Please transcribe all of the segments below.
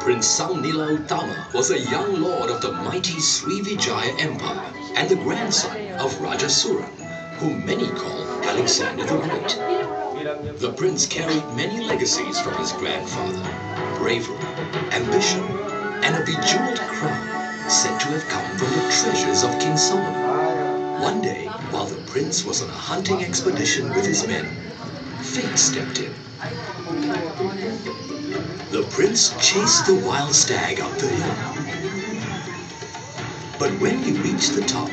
Prince Sangnila Utama was a young lord of the mighty Srivijaya Empire and the grandson of Raja Suran, whom many call Alexander the Great. The prince carried many legacies from his grandfather: bravery, ambition, and a bejeweled crown said to have come from the treasures of King Solomon. One day, while the prince was on a hunting expedition with his men, fate stepped in. The prince chased the wild stag up the hill. But when he reached the top,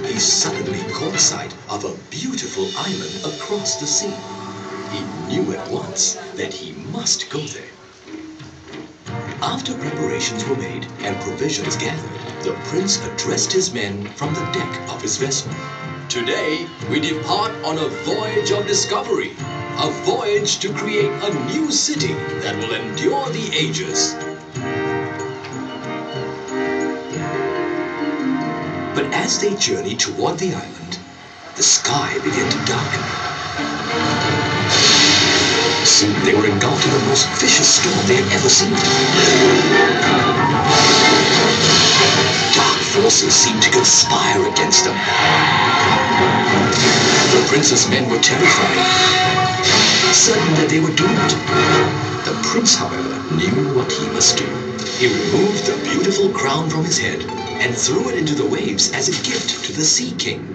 he suddenly caught sight of a beautiful island across the sea. He knew at once that he must go there. After preparations were made and provisions gathered, the prince addressed his men from the deck of his vessel. Today, we depart on a voyage of discovery. A voyage to create a new city that will endure the ages. But as they journeyed toward the island, the sky began to darken. Soon they were engulfed in the most vicious storm they had ever seen. Dark forces seemed to conspire against them. The prince's men were terrified, certain that they were doomed. The prince, however, knew what he must do. He removed the beautiful crown from his head and threw it into the waves as a gift to the Sea King.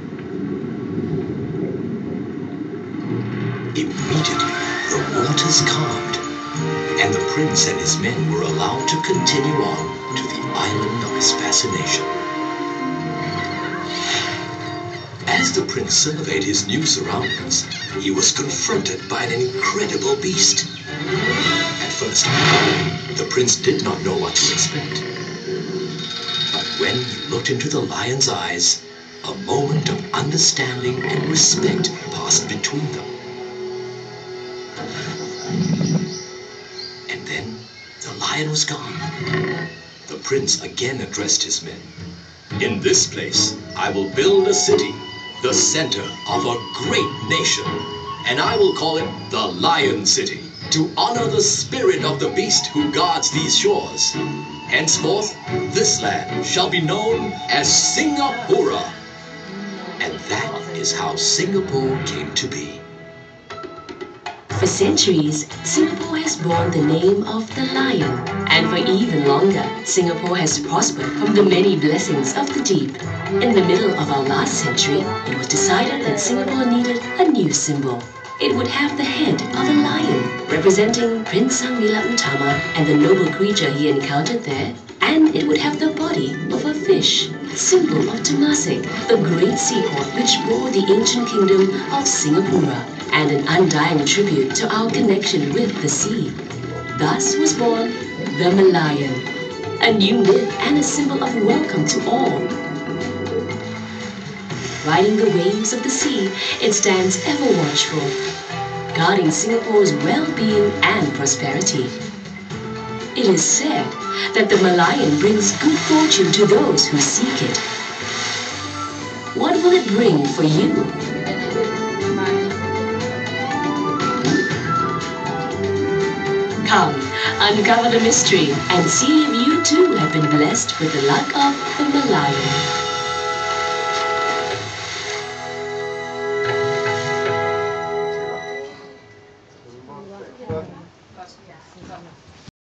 Immediately, the waters calmed, and the prince and his men were allowed to continue on to the island of his fascination. As the prince surveyed his new surroundings, he was confronted by an incredible beast. At first, the prince did not know what to expect. But when he looked into the lion's eyes, a moment of understanding and respect passed between them. And then the lion was gone. The prince again addressed his men. In this place, I will build a city, the center of a great nation, and I will call it the Lion City, to honor the spirit of the beast who guards these shores. Henceforth, this land shall be known as Singapura. And that is how Singapore came to be. For centuries, Singapore has borne the name of the lion. And for even longer, Singapore has prospered from the many blessings of the deep. In the middle of our last century, it was decided that Singapore needed a new symbol. It would have the head of a lion, representing Prince Sangnila Utama and the noble creature he encountered there. And it would have the body of a fish, symbol of Temasek, the great seaport which bore the ancient kingdom of Singapura, and an undying tribute to our connection with the sea. Thus was born the Merilion, a new myth and a symbol of welcome to all. Riding the waves of the sea, it stands ever watchful, guarding Singapore's well-being and prosperity. It is said that the Merlion brings good fortune to those who seek it. What will it bring for you? Come, uncover the mystery and see if you too have been blessed with the luck of the Merlion.